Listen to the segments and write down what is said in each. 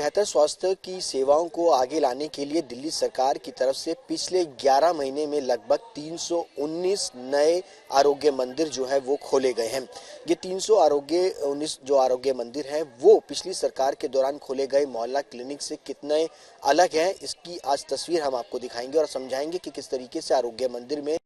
बेहतर स्वास्थ्य की सेवाओं को आगे लाने के लिए दिल्ली सरकार की तरफ से पिछले 11 महीने में लगभग 319 नए आरोग्य मंदिर जो है वो खोले गए हैं। ये 319 जो आरोग्य मंदिर हैं वो पिछली सरकार के दौरान खोले गए मोहल्ला क्लिनिक से कितने अलग हैं, इसकी आज तस्वीर हम आपको दिखाएंगे और समझाएंगे कि किस तरीके से आरोग्य मंदिर में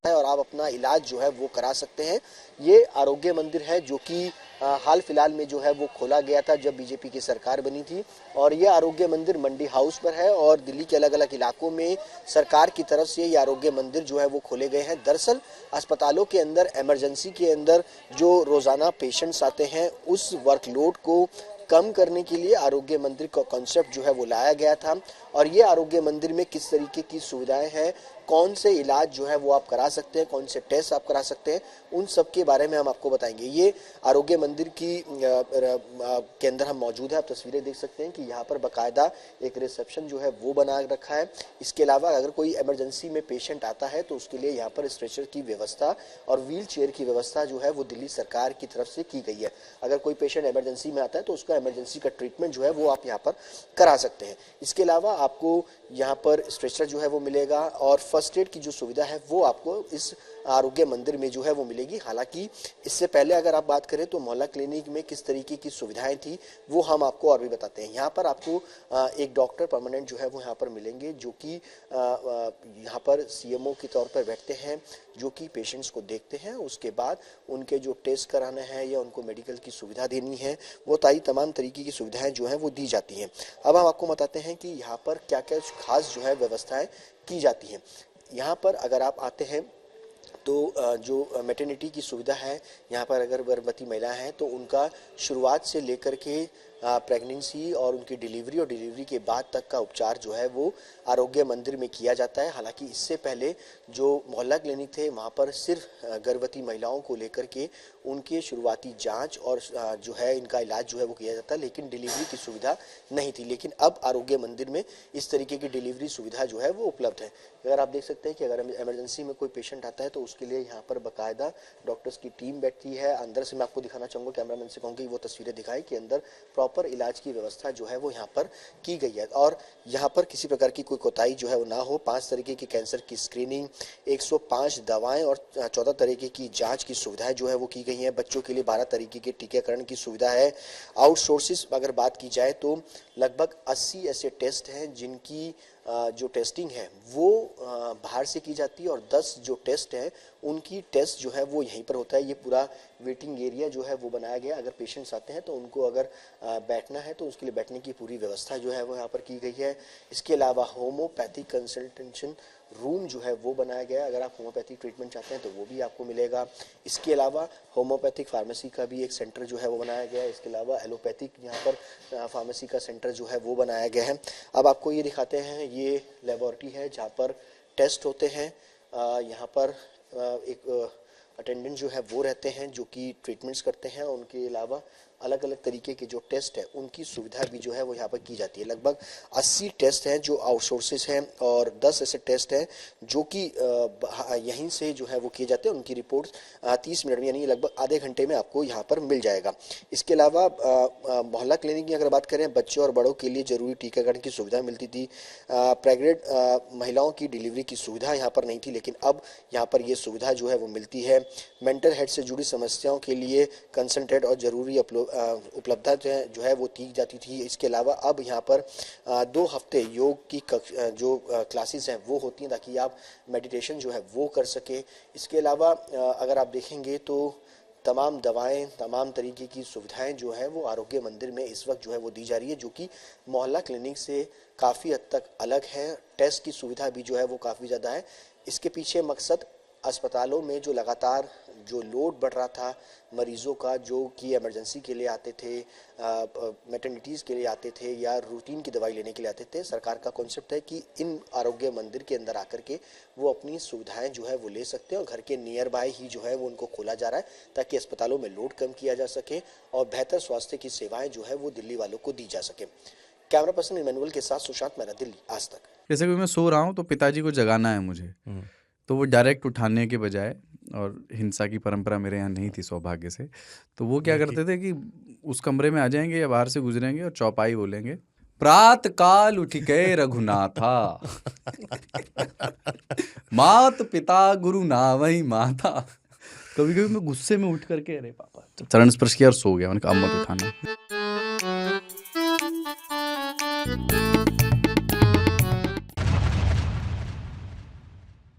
है और आप अपना इलाज जो है वो करा सकते हैं। ये आरोग्य मंदिर है जो कि हाल फिलहाल में जो है वो खोला गया था जब बीजेपी की सरकार बनी थी और ये आरोग्य मंदिर मंडी हाउस पर है और दिल्ली के अलग अलग इलाकों में सरकार की तरफ से ये आरोग्य मंदिर जो है वो खोले गए हैं। दरअसल अस्पतालों के अंदर इमरजेंसी के अंदर जो रोजाना पेशेंट्स आते हैं उस वर्कलोड को कम करने के लिए आरोग्य मंदिर का कॉन्सेप्ट जो है वो लाया गया था और ये आरोग्य मंदिर में किस तरीके की सुविधाएं हैं, कौन से इलाज जो है वो आप करा सकते हैं, कौन से टेस्ट आप करा सकते हैं, उन सब के बारे में हम आपको बताएंगे। ये आरोग्य मंदिर की के अंदर हम मौजूद है। आप तस्वीरें देख सकते हैं कि यहाँ पर बाकायदा एक रिसेप्शन जो है वो बना रखा है। इसके अलावा अगर कोई इमरजेंसी में पेशेंट आता है तो उसके लिए यहाँ पर स्ट्रेचर की व्यवस्था और व्हील चेयर की व्यवस्था जो है वो दिल्ली सरकार की तरफ से की गई है। अगर कोई पेशेंट इमरजेंसी में आता है तो उसका इमरजेंसी का ट्रीटमेंट जो है वो आप यहाँ पर करा सकते हैं। इसके अलावा आपको यहाँ पर स्ट्रेचर जो है वो मिलेगा और फर्स्ट एड की जो सुविधा है वो आपको इस आरोग्य मंदिर में जो है वो मिलेगी। हालांकि इससे पहले अगर आप बात करें तो मोहल्ला क्लिनिक में किस तरीके की सुविधाएं थी वो हम आपको और भी बताते हैं। यहाँ पर आपको एक डॉक्टर परमानेंट जो है वो यहाँ पर मिलेंगे जो कि यहाँ पर सीएमओ के तौर पर बैठते हैं, जो कि पेशेंट्स को देखते हैं। उसके बाद उनके जो टेस्ट कराना है या उनको मेडिकल की सुविधा देनी है वो तमाम तरीके की सुविधाएं जो है वो दी जाती हैं। अब हम आपको बताते हैं कि यहाँ पर क्या क्या खास जो है व्यवस्थाएं की जाती हैं। यहाँ पर अगर आप आते हैं तो जो मैटरनिटी की सुविधा है, यहाँ पर अगर गर्भवती महिला है तो उनका शुरुआत से लेकर के प्रेगनेंसी और उनकी डिलीवरी और डिलीवरी के बाद तक का उपचार जो है वो आरोग्य मंदिर में किया जाता है। हालांकि इससे पहले जो मोहल्ला क्लिनिक थे वहाँ पर सिर्फ गर्भवती महिलाओं को लेकर के उनके शुरुआती जांच और जो है इनका इलाज जो है वो किया जाता है, लेकिन डिलीवरी की सुविधा नहीं थी। लेकिन अब आरोग्य मंदिर में इस तरीके की डिलीवरी सुविधा जो है वो उपलब्ध है। अगर आप देख सकते हैं कि अगर इमरजेंसी में कोई पेशेंट आता है तो उसके लिए यहाँ पर बाकायदा डॉक्टर्स की टीम बैठती है। अंदर से मैं आपको दिखाना चाहूँगा, कैमरामैन से कहूँगी वो तस्वीरें दिखाए कि अंदर प्रॉपर इलाज की व्यवस्था जो है वो यहाँ पर की गई है और यहाँ पर किसी प्रकार की कोई कोताही जो है वो ना हो। 5 तरीके की कैंसर की स्क्रीनिंग, 105 दवाएं और 14 तरीके की जांच की सुविधाएं जो है वो की गई हैं। बच्चों के लिए 12 तरीके के टीकाकरण की सुविधा है। आउटसोर्सेस अगर बात की जाए तो लगभग 80 ऐसे टेस्ट हैं जिनकी जो टेस्टिंग है वो बाहर से की जाती है और 10 जो टेस्ट है उनकी टेस्ट जो है वो यहीं पर होता है। ये पूरा वेटिंग एरिया जो है वो बनाया गया। अगर पेशेंट्स आते हैं तो उनको अगर बैठना है तो उसके लिए बैठने की पूरी व्यवस्था जो है वो यहाँ पर की गई है। इसके अलावा होम्योपैथिक कंसल्टेशन रूम जो है वो बनाया गया है। अगर आप होम्योपैथिक ट्रीटमेंट चाहते हैं तो वो भी आपको मिलेगा। इसके अलावा होम्योपैथिक फार्मेसी का भी एक सेंटर जो है वो बनाया गया है। इसके अलावा एलोपैथिक यहाँ पर फार्मेसी का सेंटर जो है वो बनाया गया है। अब आपको ये दिखाते हैं, ये लेबोरेटरी है जहाँ पर टेस्ट होते हैं। यहाँ पर एक अटेंडेंट जो है वो रहते हैं जो कि ट्रीटमेंट्स करते हैं। उनके अलावा अलग अलग तरीके के जो टेस्ट है उनकी सुविधा भी जो है वो यहाँ पर की जाती है। लगभग 80 टेस्ट हैं जो आउटसोर्सेस हैं और 10 ऐसे टेस्ट हैं जो कि यहीं से जो है वो किए जाते हैं। उनकी रिपोर्ट 30 मिनट में यानी लगभग आधे घंटे में आपको यहाँ पर मिल जाएगा। इसके अलावा मोहल्ला क्लिनिक की अगर बात करें, बच्चों और बड़ों के लिए जरूरी टीकाकरण की सुविधा मिलती थी। प्रेग्नेंट महिलाओं की डिलीवरी की सुविधा यहाँ पर नहीं थी, लेकिन अब यहाँ पर ये सुविधा जो है वो मिलती है। मेंटल हेल्थ से जुड़ी समस्याओं के लिए कंसल्टेंट और जरूरी उपलब्धता जो है वो दी जाती थी। इसके अलावा अब यहाँ पर 2 हफ्ते योग की जो क्लासेस हैं वो होती हैं ताकि आप मेडिटेशन जो है वो कर सके। इसके अलावा अगर आप देखेंगे तो तमाम दवाएं, तमाम तरीके की सुविधाएं जो है वो आरोग्य मंदिर में इस वक्त जो है वो दी जा रही है, जो कि मोहल्ला क्लिनिक से काफ़ी हद तक अलग है। टेस्ट की सुविधा भी जो है वो काफ़ी ज़्यादा है। इसके पीछे मकसद अस्पतालों में जो लगातार जो लोड बढ़ रहा था मरीजों का, जो कि इमरजेंसी के लिए आते थे, मैटरनिटीज़ के लिए आते थे या रूटीन की दवाई लेने के लिए आते थे, सरकार का कॉन्सेप्ट है कि इन आरोग्य मंदिर के अंदर आकर के वो अपनी सुविधाएं जो है वो ले सकते हैं और घर के नियर बाय ही जो है वो उनको खोला जा रहा है ताकि अस्पतालों में लोड कम किया जा सके और बेहतर स्वास्थ्य की सेवाएं जो है वो दिल्ली वालों को दी जा सके। कैमरा पर्सन इमैनुअल के साथ सुशांत मेहरा, दिल्ली, आज तक। जैसे कि मैं सो रहा हूँ तो पिताजी को जगाना है मुझे, तो वो डायरेक्ट उठाने के बजाय और हिंसा की परंपरा मेरे यहाँ नहीं थी सौभाग्य से। तो वो क्या करते थे कि उस कमरे में आ जाएंगे या बाहर से गुजरेंगे और चौपाई बोलेंगे, प्रात काल उठ गए रघुनाथा मात पिता गुरु नावई माता। कभी कभी मैं गुस्से में उठ करके, अरे पापा, चरण स्पर्श किया और सो गया। मैंने कहा अब मत उठाना।